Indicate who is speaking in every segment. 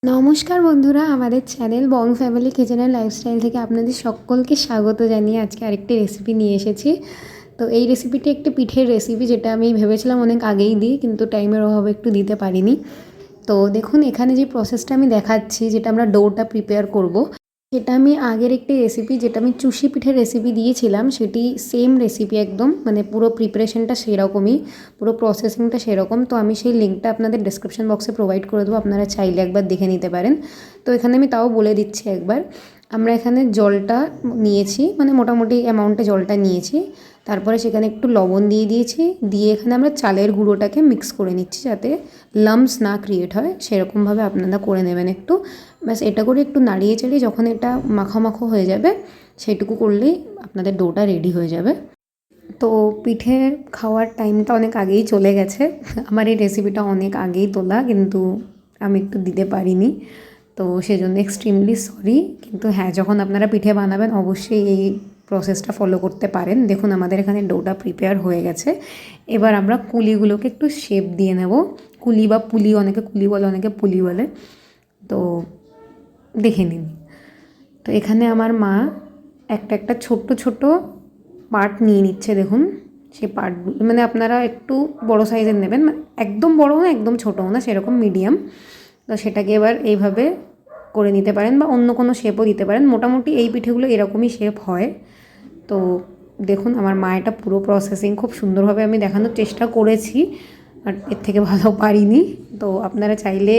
Speaker 1: নমস্কার বন্ধুরা, আমাদের চ্যানেল বং ফ্যামিলি কিচেনের লাইফস্টাইল থেকে আপনাদের সকলকে স্বাগত জানিয়ে আজকে আরেকটি রেসিপি নিয়ে এসেছি। তো এই রেসিপিটি একটি পিঠের রেসিপি, যেটা আমি ভেবেছিলাম অনেক আগেই দিই, কিন্তু টাইমের অভাবে একটু দিতে পারিনি। তো দেখুন, এখানে যে প্রসেসটা আমি দেখাচ্ছি, যেটা আমরা ডোটা প্রিপেয়ার করব, সেটা আমি আগের একটি রেসিপি, যেটা আমি চুষি পিঠের রেসিপি দিয়েছিলাম, সেটি সেম রেসিপি একদম, মানে পুরো প্রিপারেশনটা সেরকমই, পুরো প্রসেসিংটা সেরকম। তো আমি সেই লিঙ্কটা আপনাদের ডেসক্রিপশন বক্সে প্রোভাইড করে দেবো, আপনারা চাইলে একবার দেখে নিতে পারেন। তো এখানে আমি তাও বলে দিচ্ছি একবার। আমরা এখানে জলটা নিয়েছি, মানে মোটামুটি অ্যামাউন্টে জলটা নিয়েছি। তারপরে সেখানে একটু লবণ দিয়ে দিয়েছি, দিয়ে এখানে আমরা চালের গুঁড়োটাকে মিক্স করে নিচ্ছি, যাতে লাম্পস না ক্রিয়েট হয়, সেরকমভাবে আপনারা করে নেবেন একটু। ব্যাস এটা করে একটু নাড়িয়ে চাড়িয়ে যখন এটা মাখো মাখো হয়ে যাবে, সেইটুকু করলেই আপনাদের ডোটা রেডি হয়ে যাবে। তো পিঠে খাওয়ার টাইমটা অনেক আগেই চলে গেছে, আমার এই রেসিপিটা অনেক আগেই তোলা, কিন্তু আমি একটু দিতে পারিনি। তো সেজন্য এক্সট্রিমলি সরি। কিন্তু হ্যাঁ, যখন আপনারা পিঠে বানাবেন অবশ্যই এই প্রসেসটা ফলো করতে পারেন। দেখুন, আমাদের এখানে ডোটা প্রিপেয়ার হয়ে গেছে। এবার আমরা কুলিগুলোকে একটু শেপ দিয়ে নেব। কুলি বা পুলি, অনেকে কুলি বলে অনেকে পুলি বলে, তো দেখে নিন। তো এখানে আমার মা একটা একটা ছোট্ট ছোট পার্ট নিয়ে নিচ্ছে। দেখুন, সেই পার্টগুলো মানে আপনারা একটু বড় সাইজের নেবেন, মানে একদম বড়ও না একদম ছোটও না, সেরকম মিডিয়াম। তো সেটাকে এবার এইভাবে করে নিতে পারেন, বা অন্য কোনো শেপও দিতে পারেন। মোটামুটি এই পিঠেগুলো এরকমই শেপ হয়। তো দেখুন, আমার মা এটা পুরো প্রসেসিং খুব সুন্দরভাবে আমি দেখানোর চেষ্টা করেছি, আর এর থেকে ভালো পারিনি। তো আপনারা চাইলে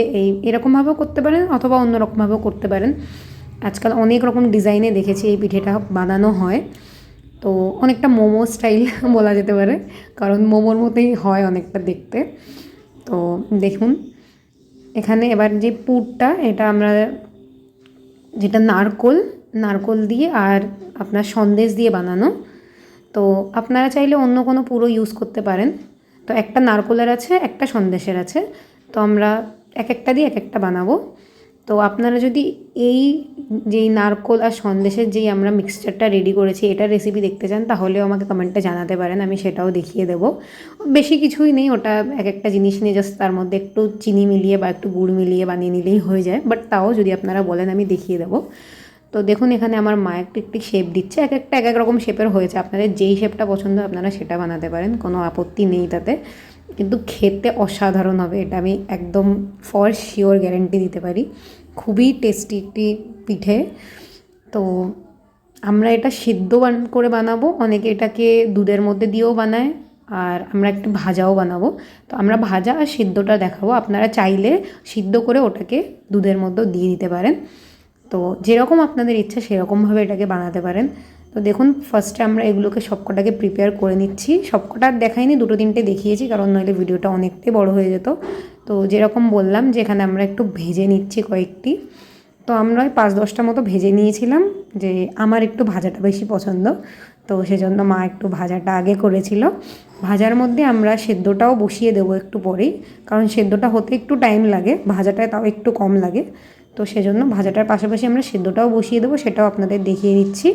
Speaker 1: এরকমভাবেও করতে পারেন, অথবা অন্য রকমভাবেও করতে পারেন। আজকাল অনেক রকম ডিজাইনে দেখেছি এই পিঠেটা বানানো হয়। তো অনেকটা মোমো স্টাইল বলা যেতে পারে, কারণ মোমোর মতোই হয় অনেকটা দেখতে। তো দেখুন, এখানে এবার যে পুরটা, এটা আমরা যেটা নারকোল দিয়ে আর আপনার সন্দেশ দিয়ে বানানো। তো আপনারা চাইলে অন্য কোনো পুরো ইউজ করতে পারেন। তো একটা নারকোলের আছে, একটা সন্দেশের আছে। তো আমরা এক একটা দিয়ে এক একটা বানাবো। তো আপনারা যদি যেই নারকোল আর সন্দেশের যেই আমরা মিক্সচারটা রেডি করেছি, এটার রেসিপি দেখতে চান, তাহলেও আমাকে কমেন্টে জানাতে পারেন, আমি সেটাও দেখিয়ে দেবো। বেশি কিছুই নেই, ওটা এক একটা জিনিস নিয়ে জাস্ট তার মধ্যে একটু চিনি মিলিয়ে বা একটু গুড় মিলিয়ে বানিয়ে নিলেই হয়ে যায়। বাট তাও যদি আপনারা বলেন, আমি দেখিয়ে দেবো। তো দেখুন, এখানে আমার মা একটু একটু শেপ দিচ্ছে, এক একটা এক এক রকম শেপের হয়েছে। আপনাদের যেই শেপটা পছন্দ আপনারা সেটা বানাতে পারেন, কোনো আপত্তি নেই তাতে। কিন্তু খেতে অসাধারণ হবে, এটা আমি একদম ফর শিওর গ্যারেন্টি দিতে পারি। খুবই টেস্টি একটি পিঠে। তো আমরা এটা সিদ্ধ করে বানাবো, অনেকে এটাকে দুধের মধ্যে দিয়েও বানায়, আর আমরা একটু ভাজাও বানাবো। তো আমরা ভাজা আর সিদ্ধটা দেখাবো, আপনারা চাইলে সিদ্ধ করে ওটাকে দুধের মধ্যেও দিয়ে দিতে পারেন। তো যেরকম আপনাদের ইচ্ছা সেরকমভাবে এটাকে বানাতে পারেন। তো দেখুন, ফার্স্টে আমরা এগুলোকে সবকটাকে প্রিপেয়ার করে নিচ্ছি। সবকটা আর দেখাইনি, দুটো তিনটে দেখিয়েছি, কারণ নইলে ভিডিওটা অনেকটাই বড় হয়ে যেত। তো যেরকম বললাম যে এখানে আমরা একটু ভেজে নিচ্ছি কয়েকটি। তো আমরা ওই 5-10টা মতো ভেজে নিয়েছিলাম, যে আমার একটু ভাজাটা বেশি পছন্দ। তো সেজন্য মা একটু ভাজাটা আগে করেছিল। ভাজার মধ্যে আমরা সেদ্ধটাও বসিয়ে দেবো একটু পরেই, কারণ সেদ্ধটা হতে একটু টাইম লাগে, ভাজাটায় তাও একটু কম লাগে। তো সেজন্য ভাজাটার পাশাপাশি আমরা সেদ্ধটাও বসিয়ে দেবো, সেটাও আপনাদের দেখিয়ে দিচ্ছি।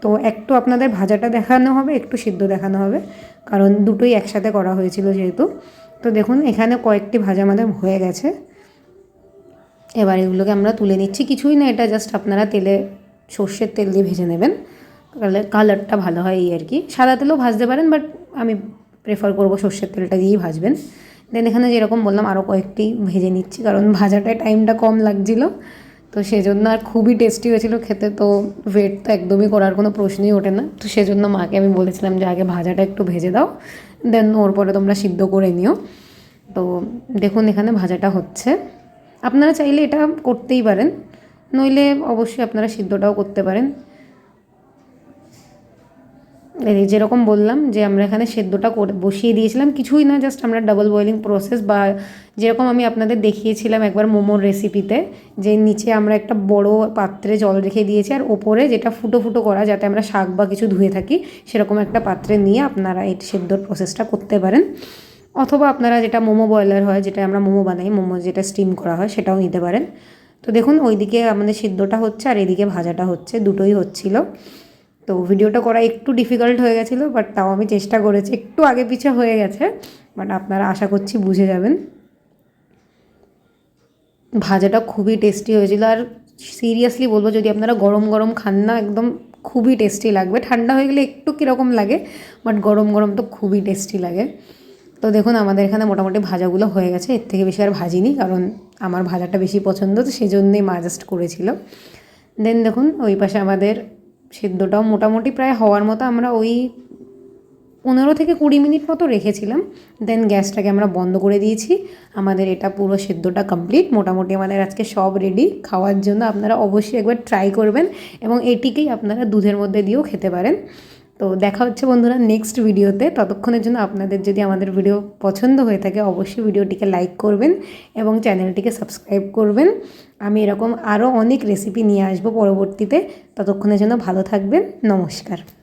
Speaker 1: তো একটু আপনাদের ভাজাটা দেখানো হবে, একটু সিদ্ধ দেখানো হবে, কারণ দুটোই একসাথে করা হয়েছিল যেহেতু। তো দেখুন, এখানে কয়েকটি ভাজা আমাদের হয়ে গেছে। এবার এগুলোকে আমরা তুলে নিচ্ছি। কিছুই না, এটা জাস্ট আপনারা সর্ষের তেল দিয়ে ভেজে নেবেন, তাহলে কালারটা ভালো হয় এই আর কি। সাদা তেলেও ভাজতে পারেন, বাট আমি প্রেফার করবো সর্ষের তেলটা দিয়েই ভাজবেন। দেন এখানে যেরকম বললাম আরও কয়েকটি ভেজে নিচ্ছি, কারণ ভাজাটায় টাইমটা কম লাগছিলো। তো সেজন্য, আর খুবই টেস্টি হয়েছিল খেতে। তো ওয়েট তো একদমই করার কোনো প্রশ্নই ওঠে না। তো সেজন্য মাকে আমি বলেছিলাম যে আগে ভাজাটা একটু ভেজে দাও, দেন ওর পরে তোমরা সিদ্ধ করে নিও। তো দেখুন, এখানে ভাজাটা হচ্ছে। আপনারা চাইলে এটা করতেই পারেন, নইলে অবশ্যই আপনারা সিদ্ধটাও করতে পারেন। এই যেরকম বললাম যে আমরা এখানে সেদ্ধটা করে বসিয়ে দিয়েছিলাম, কিছুই না, জাস্ট আমরা ডাবল বয়েলিং প্রসেস, বা যেরকম আমি আপনাদের দেখিয়েছিলাম একবার মোমোর রেসিপিতে, যে নিচে আমরা একটা বড় পাত্রে জল রেখে দিয়েছি, আর ওপরে যেটা ফুটো ফুটো করা, যাতে আমরা শাক বা কিছু ধুয়ে থাকি, সেরকম একটা পাত্রে নিয়ে আপনারা এই সেদ্ধর প্রসেসটা করতে পারেন। অথবা আপনারা যেটা মোমো বয়লার হয়, যেটা আমরা মোমো বানাই, মোমো যেটা স্টিম করা হয়, সেটাও নিতে পারেন। তো দেখুন, ওইদিকে আমাদের সিদ্ধটা হচ্ছে আর এদিকে ভাজাটা হচ্ছে, দুটোই হচ্ছিল। তো ভিডিওটা করা একটু ডিফিকাল্ট হয়ে গেছিলো, বাট তাও আমি চেষ্টা করেছি। একটু আগে পিছে হয়ে গেছে, বাট আপনারা আশা করছি বুঝে যাবেন। ভাজাটা খুবই টেস্টি হয়েছিল। আর সিরিয়াসলি বলবো, যদি আপনারা গরম গরম খান না, একদম খুবই টেস্টি লাগবে। ঠান্ডা হয়ে গেলে একটু কীরকম লাগে, বাট গরম গরম তো খুবই টেস্টি লাগে। তো দেখুন আমাদের এখানে মোটামুটি ভাজাগুলো হয়ে গেছে, এর থেকে বেশি আর ভাজিনি, কারণ আমার ভাজাটা বেশি পছন্দ, তো সেই জন্যেই মা জাস্ট করেছিল। দেন দেখুন ওই পাশে আমাদের সেদ্ধটাও মোটামুটি প্রায় হওয়ার মতো, আমরা ওই 15 থেকে 20 মিনিট মতো রেখেছিলাম। দেন গ্যাসটাকে আমরা বন্ধ করে দিয়েছি। আমাদের এটা পুরো সেদ্ধটা কমপ্লিট, মোটামুটি আমাদের আজকে সব রেডি খাওয়ার জন্য। আপনারা অবশ্যই একবার ট্রাই করবেন এবং এটিকেই আপনারা দুধের মধ্যে দিয়েও খেতে পারেন। তো দেখা হচ্ছে বন্ধুরা নেক্সট ভিডিওতে। ততক্ষণের জন্য আপনাদের যদি আমাদের ভিডিও পছন্দ হয়ে থাকে, অবশ্যই ভিডিওটিকে লাইক করবেন এবং চ্যানেলটিকে সাবস্ক্রাইব করবেন। আমি এরকম আরও অনেক রেসিপি নিয়ে আসবো পরবর্তীতে। ততক্ষণের জন্য ভালো থাকবেন। নমস্কার।